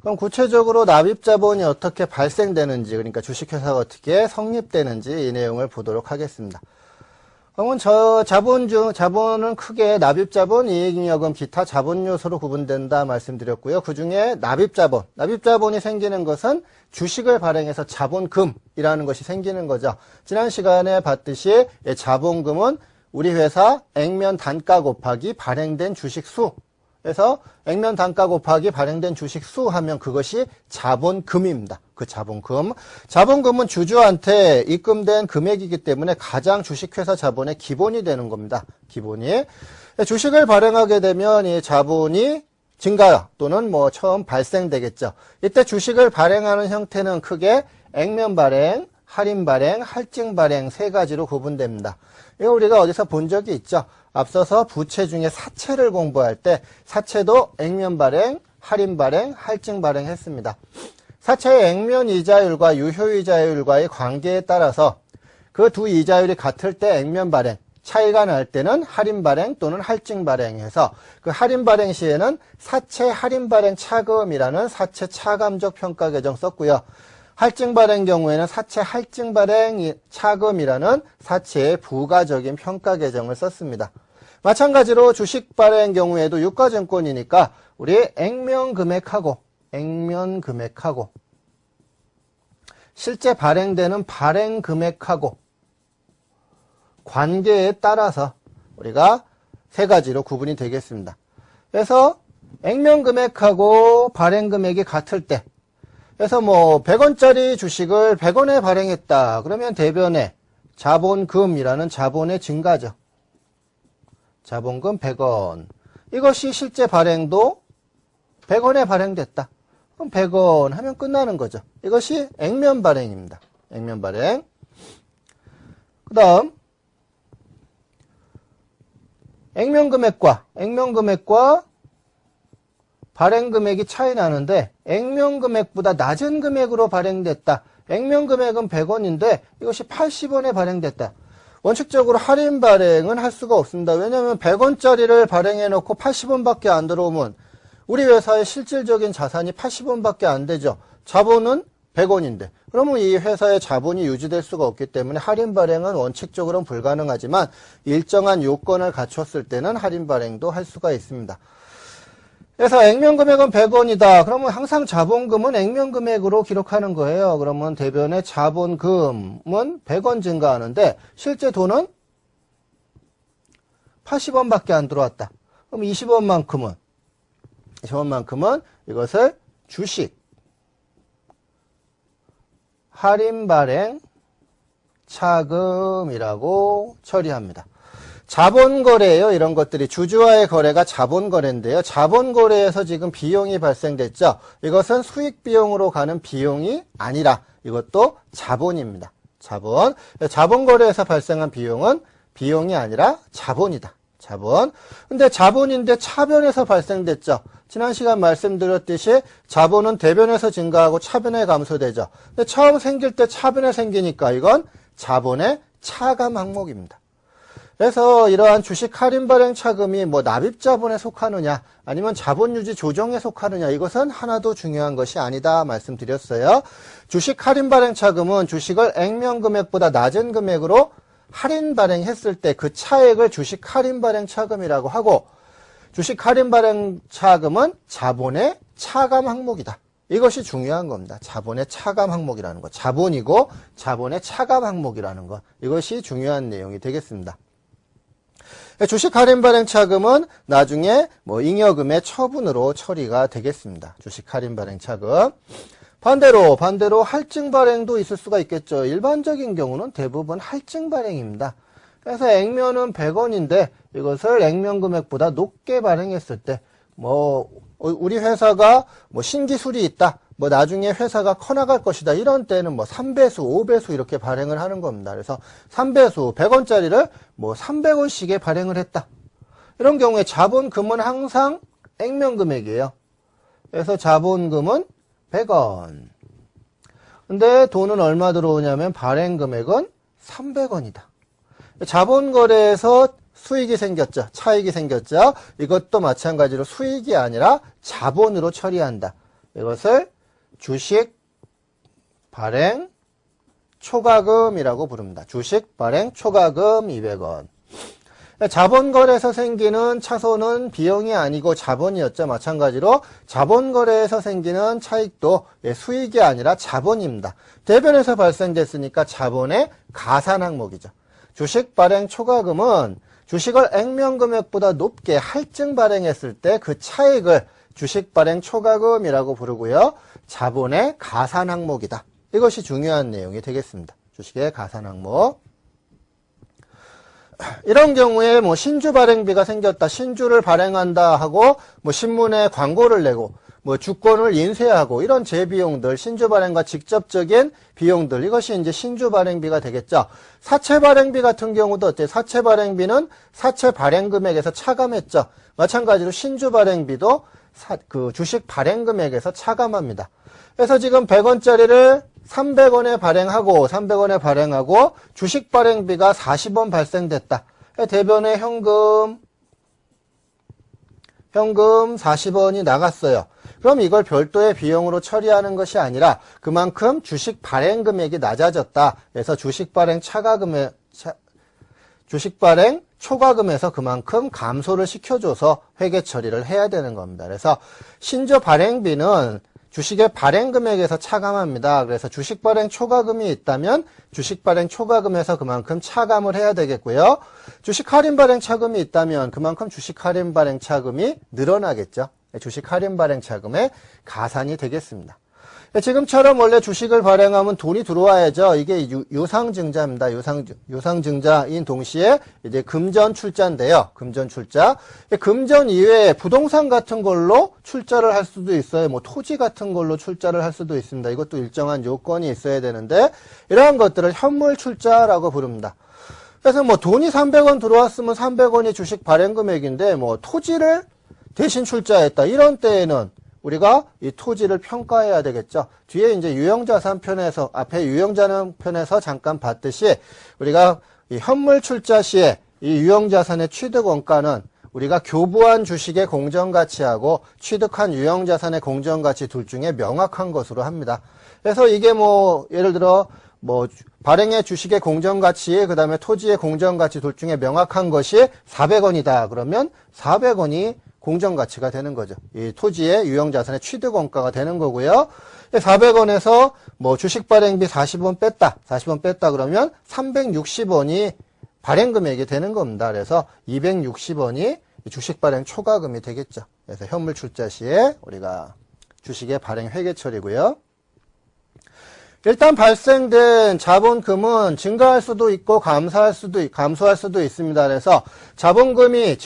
그럼 구체적으로 납입자본이 어떻게 발생되는지, 그러니까 주식회사가 어떻게 성립되는지 이 내용을 보도록 하겠습니다. 그러면 자본은 크게 납입자본, 이익잉여금, 기타 자본 요소로 구분된다 말씀드렸고요. 그 중에 납입자본이 생기는 것은 주식을 발행해서 자본금이라는 것이 생기는 거죠. 지난 시간에 봤듯이 자본금은 우리 회사 액면 단가 곱하기 발행된 주식 수. 그래서 액면 단가 곱하기 발행된 주식 수 하면 그것이 자본금입니다. 그 자본금. 자본금은 주주한테 입금된 금액이기 때문에 가장 주식회사 자본의 기본이 되는 겁니다. 기본이. 주식을 발행하게 되면 이 자본이 증가 또는 뭐 처음 발생되겠죠. 이때 주식을 발행하는 형태는 크게 액면 발행, 할인 발행, 할증 발행 세 가지로 구분됩니다. 이거 우리가 어디서 본 적이 있죠. 앞서서 부채 중에 사채를 공부할 때 사채도 액면 발행, 할인 발행, 할증 발행 했습니다. 사채의 액면 이자율과 유효 이자율과의 관계에 따라서 그 두 이자율이 같을 때 액면 발행, 차이가 날 때는 할인 발행 또는 할증 발행해서 그 할인 발행 시에는 사채 할인 발행 차금이라는 사채 차감적 평가 계정 썼고요. 할증 발행 경우에는 사채 할증 발행 차금이라는 사채의 부가적인 평가 계정을 썼습니다. 마찬가지로 주식 발행 경우에도 유가증권이니까 우리 액면 금액하고 실제 발행되는 발행 금액하고 관계에 따라서 우리가 세 가지로 구분이 되겠습니다. 그래서 액면 금액하고 발행 금액이 같을 때, 그래서 뭐 100원짜리 주식을 100원에 발행했다. 그러면 대변에 자본금이라는 자본의 증가죠. 자본금 100원. 이것이 실제 발행도 100원에 발행됐다. 그럼 100원 하면 끝나는 거죠. 이것이 액면 발행입니다. 액면 발행. 그 다음 액면 금액과 발행 금액이 차이 나는데 액면 금액보다 낮은 금액으로 발행됐다. 액면 금액은 100원인데 이것이 80원에 발행됐다. 원칙적으로 할인 발행은 할 수가 없습니다. 왜냐하면 100원짜리를 발행해 놓고 80원밖에 안 들어오면 우리 회사의 실질적인 자산이 80원밖에 안 되죠. 자본은 100원인데. 그러면 이 회사의 자본이 유지될 수가 없기 때문에 할인 발행은 원칙적으로는 불가능하지만 일정한 요건을 갖췄을 때는 할인 발행도 할 수가 있습니다. 그래서 액면 금액은 100원이다. 그러면 항상 자본금은 액면 금액으로 기록하는 거예요. 그러면 대변의 자본금은 100원 증가하는데 실제 돈은 80원밖에 안 들어왔다. 그럼 20원만큼은 이것을 주식 할인 발행 차금이라고 처리합니다. 자본거래예요. 이런 것들이 주주와의 거래가 자본거래인데요. 자본거래에서 지금 비용이 발생됐죠. 이것은 수익비용으로 가는 비용이 아니라 이것도 자본입니다. 자본거래에서 발생한 비용은 비용이 아니라 자본이다. 자본. 근데 자본인데 차변에서 발생됐죠. 지난 시간 말씀드렸듯이 자본은 대변에서 증가하고 차변에 감소되죠. 근데 처음 생길 때 차변에 생기니까 이건 자본의 차감 항목입니다. 그래서 이러한 주식 할인 발행 차금이 뭐 납입자본에 속하느냐 아니면 자본유지 조정에 속하느냐 이것은 하나도 중요한 것이 아니다 말씀드렸어요. 주식 할인 발행 차금은 주식을 액면 금액보다 낮은 금액으로 할인 발행했을 때 그 차액을 주식 할인 발행 차금이라고 하고 주식 할인 발행 차금은 자본의 차감 항목이다. 이것이 중요한 겁니다. 자본의 차감 항목이라는 것. 자본이고 자본의 차감 항목이라는 것. 이것이 중요한 내용이 되겠습니다. 주식 할인 발행 차금은 나중에 뭐 잉여금의 처분으로 처리가 되겠습니다. 주식 할인 발행 차금. 반대로 할증 발행도 있을 수가 있겠죠. 일반적인 경우는 대부분 할증 발행입니다. 그래서 액면은 100원인데 이것을 액면 금액보다 높게 발행했을 때 뭐 우리 회사가 뭐 신기술이 있다. 뭐 나중에 회사가 커나갈 것이다. 이런 때는 뭐 3배수, 5배수 이렇게 발행을 하는 겁니다. 그래서 3배수, 100원짜리를 뭐 300원씩에 발행을 했다. 이런 경우에 자본금은 항상 액면 금액이에요. 그래서 자본금은 100원. 근데 돈은 얼마 들어오냐면 발행 금액은 300원이다. 자본거래에서 수익이 생겼죠. 차익이 생겼죠. 이것도 마찬가지로 수익이 아니라 자본으로 처리한다. 이것을 주식 발행 초과금이라고 부릅니다. 주식 발행 초과금 200원. 자본거래에서 생기는 차손은 비용이 아니고 자본이었죠. 마찬가지로 자본거래에서 생기는 차익도 수익이 아니라 자본입니다. 대변에서 발생됐으니까 자본의 가산 항목이죠. 주식 발행 초과금은 주식을 액면금액보다 높게 할증 발행했을 때 그 차익을 주식 발행 초과금이라고 부르고요. 자본의 가산 항목이다. 이것이 중요한 내용이 되겠습니다. 주식의 가산 항목. 이런 경우에 뭐 신주 발행비가 생겼다, 신주를 발행한다 하고 뭐 신문에 광고를 내고 뭐 주권을 인쇄하고 이런 재비용들, 신주 발행과 직접적인 비용들, 이것이 이제 신주 발행비가 되겠죠. 사채 발행비 같은 경우도 어때요? 사채 발행비는 사채 발행 금액에서 차감했죠. 마찬가지로 신주 발행비도 그 주식 발행 금액에서 차감합니다. 그래서 지금 100원짜리를 300원에 발행하고 주식 발행비가 40원 발생됐다. 대변에 현금 40원이 나갔어요. 그럼 이걸 별도의 비용으로 처리하는 것이 아니라 그만큼 주식 발행 금액이 낮아졌다. 그래서 주식 발행 초과금에서 그만큼 감소를 시켜줘서 회계 처리를 해야 되는 겁니다. 그래서 신주 발행비는 주식의 발행 금액에서 차감합니다. 그래서 주식 발행 초과금이 있다면 주식 발행 초과금에서 그만큼 차감을 해야 되겠고요. 주식 할인 발행 차금이 있다면 그만큼 주식 할인 발행 차금이 늘어나겠죠. 주식 할인 발행 차금의 가산이 되겠습니다. 지금처럼 원래 주식을 발행하면 돈이 들어와야죠. 이게 유상증자입니다. 유상증자인 동시에 이제 금전 출자인데요. 금전 출자. 금전 이외에 부동산 같은 걸로 출자를 할 수도 있어요. 뭐 토지 같은 걸로 출자를 할 수도 있습니다. 이것도 일정한 요건이 있어야 되는데 이러한 것들을 현물 출자라고 부릅니다. 그래서 뭐 돈이 300원 들어왔으면 300원이 주식 발행 금액인데 뭐 토지를 대신 출자했다. 이런 때에는 우리가 이 토지를 평가해야 되겠죠. 뒤에 이제 유형자산 편에서, 앞에 유형자산 편에서 잠깐 봤듯이 우리가 이 현물 출자 시에 이 유형자산의 취득 원가는 우리가 교부한 주식의 공정가치하고 취득한 유형자산의 공정가치 둘 중에 명확한 것으로 합니다. 그래서 이게 뭐, 예를 들어, 뭐, 발행의 주식의 공정가치, 그 다음에 토지의 공정가치 둘 중에 명확한 것이 400원이다. 그러면 400원이 공정가치가 되는 거죠. 이 토지의 유형자산의 취득원가가 되는 거고요. 400원에서 뭐 주식 발행비 40원 뺐다 그러면 360원이 발행금액이 되는 겁니다. 그래서 260원이 주식 발행 초과금이 되겠죠. 그래서 현물 출자 시에 우리가 주식의 발행 회계 처리고요. 일단 발생된 자본금은 증가할 수도 있고 감소할 수도 있습니다. 그래서 자본금이